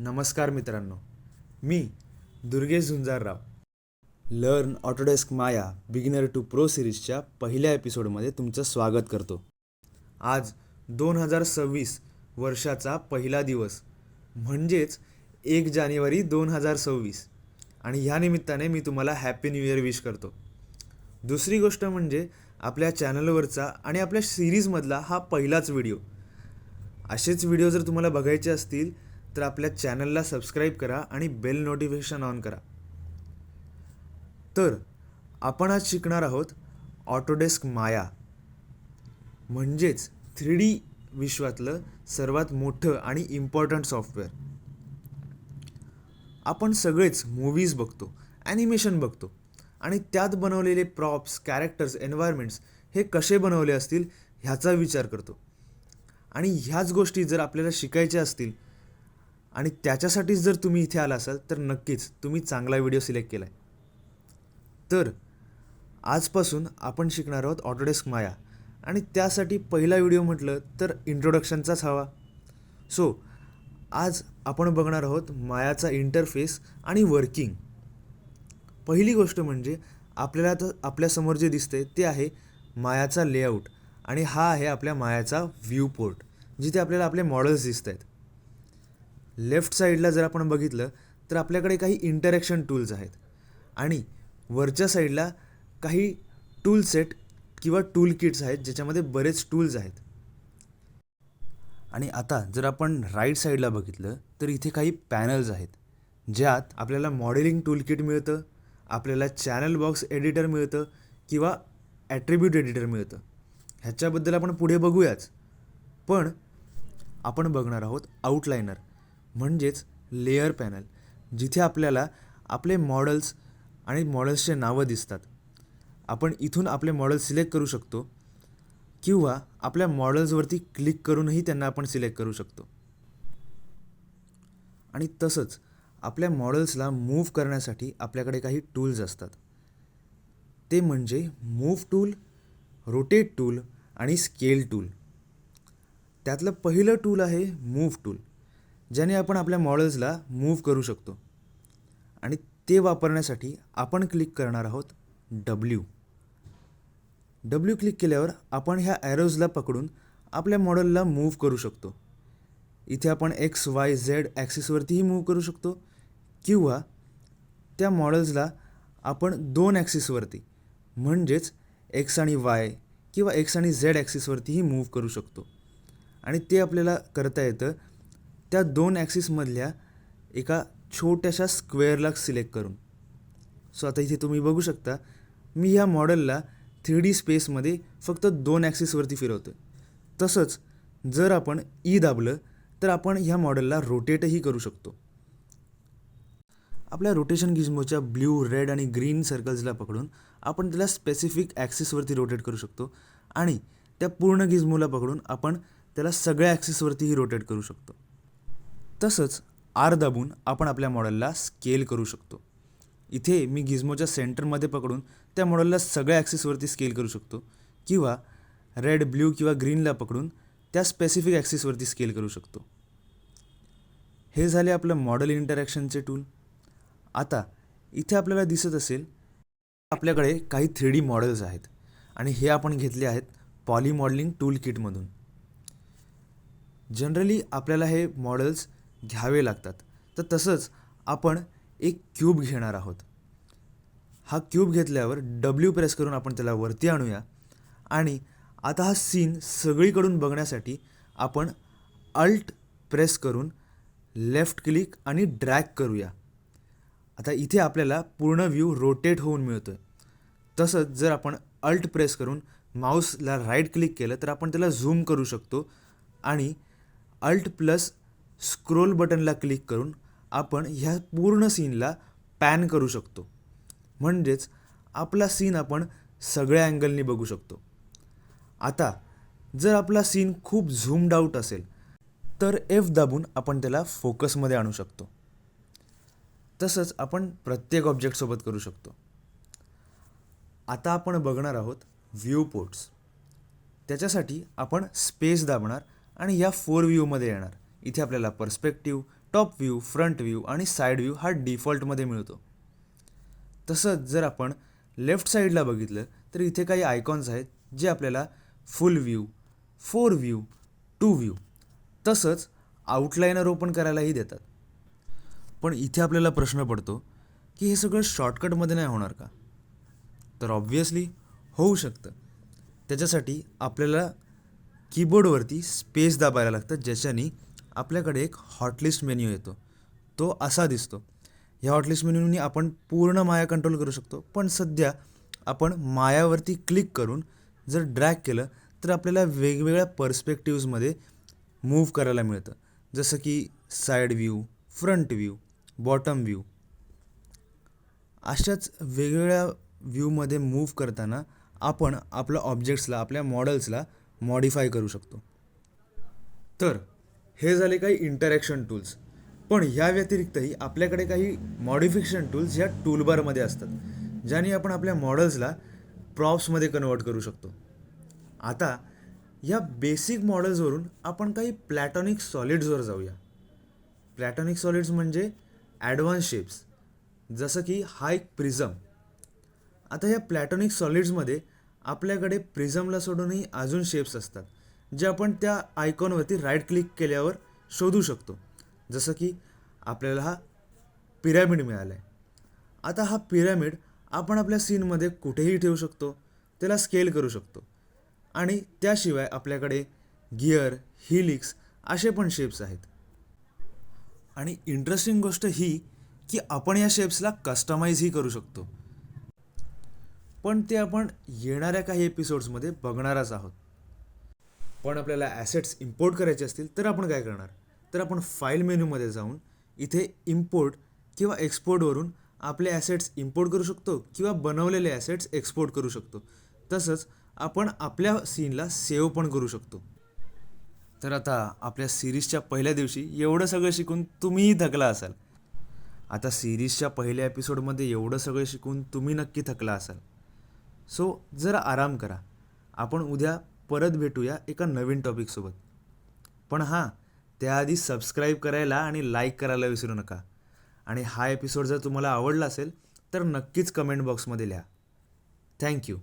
नमस्कार मित्रांनो, मी Durgesh Jhunjharrao learn Autodesk Maya beginner to pro सिरीजच्या पहिल्या एपिसोडमध्ये तुमचं स्वागत करतो. आज 2026 वर्षाचा पहिला दिवस म्हणजेच 1 जानेवारी 2026 आणि ह्या निमित्ताने मी तुम्हाला हॅपी न्यू इयर विश करतो. दुसरी गोष्ट म्हणजे आपल्या चॅनलवरचा आणि आपल्या सिरीजमधला हा पहिलाच व्हिडिओ. असेच व्हिडिओ जर तुम्हाला बघायचे असतील तर आपल्या चॅनलला सबस्क्राईब करा आणि बेल नोटिफिकेशन ऑन करा. तर आपण आज शिकणार आहोत ऑटोडेस्क माया म्हणजेच 3D विश्वातलं सर्वात मोठं आणि इम्पॉर्टंट सॉफ्टवेअर. आपण सगळेच मूव्हीज बघतो, ॲनिमेशन बघतो आणि त्यात बनवलेले प्रॉप्स, कॅरेक्टर्स, एन्व्हायरमेंट्स हे कसे बनवले असतील ह्याचा विचार करतो. आणि ह्याच गोष्टी जर आपल्याला शिकायच्या असतील आणि त्याच्यासाठीच जर तुम्ही इथे आला असाल तर नक्कीच तुम्ही चांगला व्हिडिओ सिलेक्ट केला आहे. तर आजपासून आपण शिकणार आहोत ऑटोडेस्क माया आणि त्यासाठी पहिला व्हिडिओ म्हटलं तर इंट्रोडक्शनचाच हवा. सो आज आपण बघणार आहोत मायाचा इंटरफेस आणि वर्किंग. पहिली गोष्ट म्हणजे आपल्याला तर आपल्यासमोर जे दिसतंय ते आहे मायाचा लेआउट आणि हा आहे आपल्या मायाचा व्ह्यू पोर्ट जिथे आपल्याला आपले मॉडेल्स दिसत आहेत. लेफ्ट साईडला जर आपण बघितलं तर आपल्याकडे काही इंटरॅक्शन टूल्स आहेत आणि वरच्या साईडला काही टूल सेट किंवा टूल किट्स आहेत ज्याच्यामध्ये बरेच टूल्स आहेत. आणि आता जर आपण राईट साईडला बघितलं तर इथे काही पॅनल्स आहेत ज्यात आपल्याला मॉडेलिंग टूल किट मिळतं, आपल्याला चॅनल बॉक्स एडिटर मिळतं किंवा ॲट्रिब्यूट एडिटर मिळतं. ह्याच्याबद्दल आपण पुढे बघूयाच. पण आपण बघणार आहोत आउटलायनर म्हणजेच लेयर पॅनल जिथे आपल्याला आपले मॉडेल्स आणि मॉडेल्सचे नावं दिसतात. आपण इथून आपले मॉडेल सिलेक्ट करू शकतो किंवा आपल्या मॉडेल्सवरती क्लिक करूनही त्यांना आपण सिलेक्ट करू शकतो. आणि तसंच आपल्या मॉडेल्सला मूव्ह करण्यासाठी आपल्याकडे काही टूल्स असतात. ते म्हणजे मूव्ह टूल, रोटेट टूल आणि स्केल टूल. त्यातलं पहिलं टूल आहे मूव्ह टूल ज्याने आपण आपल्या मॉडेल्सला मूव्ह करू शकतो. आणि ते वापरण्यासाठी आपण क्लिक करणार आहोत डब्ल्यू क्लिक केल्यावर आपण ह्या ॲरोजला पकडून आपल्या मॉडेलला मूव्ह करू शकतो. इथे आपण XYZ ॲक्सिसवरतीही मूव्ह करू शकतो किंवा त्या मॉडेल्सला आपण 2 ॲक्सिसवरती म्हणजेच X आणि Y किंवा X आणि Z ॲक्सिसवरतीही मूव्ह करू शकतो. आणि ते आपल्याला करता येतं त्या 2 ॲक्सिसमधल्या एका छोट्याशा स्क्वेअरला सिलेक्ट करून. सो आता इथे तुम्ही बघू शकता मी ह्या मॉडेलला 3D स्पेसमध्ये फक्त 2 ॲक्सिसवरती फिरवतो. तसंच जर आपण ई दाबलं तर आपण ह्या मॉडेलला रोटेटही करू शकतो. आपल्या रोटेशन गिझमोच्या ब्ल्यू, रेड आणि ग्रीन सर्कल्सला पकडून आपण त्याला स्पेसिफिक ॲक्सिसवरती रोटेट करू शकतो आणि त्या पूर्ण गिझमोला पकडून आपण त्याला सगळ्या ॲक्सिसवरतीही रोटेट करू शकतो. तसंच R दाबून आपण आपल्या मॉडेलला स्केल करू शकतो. इथे मी गिझमोच्या सेंटरमध्ये पकडून त्या मॉडेलला सगळ्या ॲक्सिसवरती स्केल करू शकतो किंवा रेड, ब्ल्यू किंवा ग्रीनला पकडून त्या स्पेसिफिक ॲक्सिसवरती स्केल करू शकतो. हे झाले आपलं मॉडेल इंटरॅक्शनचे टूल. आता इथे आपल्याला दिसत असेल आपल्याकडे काही 3D मॉडेल्स आहेत आणि हे आपण घेतले आहेत पॉली मॉडेलिंग टूल किटमधून. जनरली आपल्याला हे मॉडेल्स घ्यावे लागतात. तर तसंच आपण एक क्यूब घेणार आहोत. हा क्यूब घेतल्यावर डब्ल्यू प्रेस करून आपण त्याला वरती आणूया आणि आता हा सीन सगळीकडून बघण्यासाठी आपण अल्ट प्रेस करून लेफ्ट क्लिक आणि ड्रॅग करूया. आता इथे आपल्याला पूर्ण व्ह्यू रोटेट होऊन मिळतो आहे. तसंच जर आपण अल्ट प्रेस करून माऊसला राईट क्लिक केलं तर आपण त्याला झूम करू शकतो आणि अल्ट प्लस स्क्रोल बटनला क्लिक करून आपण ह्या पूर्ण सीनला पॅन करू शकतो. म्हणजेच आपला सीन आपण सगळ्या अँगलनी बघू शकतो. आता जर आपला सीन खूप झूमड आऊट असेल तर F दाबून आपण त्याला फोकसमध्ये आणू शकतो. तसंच आपण प्रत्येक ऑब्जेक्टसोबत करू शकतो. आता आपण बघणार आहोत व्ह्यू पोर्ट्स. त्याच्यासाठी आपण स्पेस दाबणार आणि या 4 व्ह्यूमध्ये येणार. इथे आपल्याला perspective, top view, front view आणि साईड व्ह्यू हा डिफॉल्टमध्ये मिळतो. तसंच जर आपण लेफ्ट साईडला बघितलं तर इथे काही आयकॉन्स आहेत जे आपल्याला फुल व्ह्यू, 4 व्ह्यू, 2 व्ह्यू तसंच आउटलाइनर ओपन करायलाही देतात. पण इथे आपल्याला प्रश्न पडतो की हे सगळं शॉर्टकटमध्ये नाही होणार का? तर ऑब्व्हियसली होऊ शकतं. त्याच्यासाठी आपल्याला कीबोर्डवरती स्पेस दाबायला लागतं, ज्याच्याने आपल्याकडे एक हॉटलिस्ट मेन्यू येतो. तो असा दिसतो. ह्या हॉटलिस्ट मेन्यूनी आपण पूर्ण माया कंट्रोल करू शकतो. पण सध्या आपण मायावरती क्लिक करून जर ड्रॅग केलं तर आपल्याला वेगवेगळ्या पर्स्पेक्टिव्समध्ये मूव्ह करायला मिळतं. जसं की side view, front view, bottom view. अशाच वेगवेगळ्या व्ह्यूमध्ये मूव्ह करताना आपण आपल्या ऑब्जेक्ट्सला, आपल्या मॉडेल्सला मॉडिफाय करू शकतो. तर हे झाले काही इंटरॅक्शन टूल्स. पण ह्या व्यतिरिक्तही आपल्याकडे काही मॉडिफिकेशन टूल्स ह्या टूलबारमध्ये असतात, ज्याने आपण आपल्या मॉडेल्सला प्रॉप्समध्ये कन्वर्ट करू शकतो. आता या बेसिक मॉडेल्सवरून आपण काही प्लॅटॉनिक सॉलिड्सवर जाऊया. प्लॅटॉनिक सॉलिड्स म्हणजे ॲडव्हान्स शेप्स, जसं की हा एक प्रिझम. आता या प्लॅटॉनिक सॉलिड्समध्ये आपल्याकडे प्रिझमला सोडूनही अजून शेप्स असतात, जे आपण त्या आयकॉनवरती राईट क्लिक केल्यावर शोधू शकतो. जसं की आपल्याला हा पिरॅमिड मिळाला आहे. आता हा पिरॅमिड आपण आपल्या सीनमध्ये कुठेही ठेवू शकतो, त्याला स्केल करू शकतो. आणि त्याशिवाय आपल्याकडे गिअर, हिलिक्स असे पण शेप्स आहेत. आणि इंटरेस्टिंग गोष्ट ही की आपण या शेप्सला कस्टमाइजही करू शकतो. पण ते आपण येणाऱ्या काही एपिसोड्समध्ये बघणारच आहोत. पण आपल्याला ॲसेट्स इम्पोर्ट करायचे असतील तर आपण काय करणार? तर आपण फाईल मेनूमध्ये जाऊन इथे इम्पोर्ट किंवा एक्सपोर्टवरून आपले ॲसेट्स इम्पोर्ट करू शकतो किंवा बनवलेले ॲसेट्स एक्सपोर्ट करू शकतो. तसंच आपण आपल्या सीनला सेव्ह पण करू शकतो. तर आता आपल्या सिरीजच्या पहिल्या दिवशी एवढं सगळं शिकून तुम्हीही थकला असाल. आता सिरीजच्या पहिल्या एपिसोडमध्ये एवढं सगळं शिकून तुम्ही नक्की थकला असाल. सो जरा आराम करा. आपण उद्या परत भेटूया एका नवीन टॉपिकसोबत. पण हां, त्याआधी सबस्क्राईब करायला आणि लाईक करायला विसरू नका. आणि हा एपिसोड जर तुम्हाला आवडला असेल तर नक्कीच कमेंट बॉक्समध्ये लिहा. थँक्यू.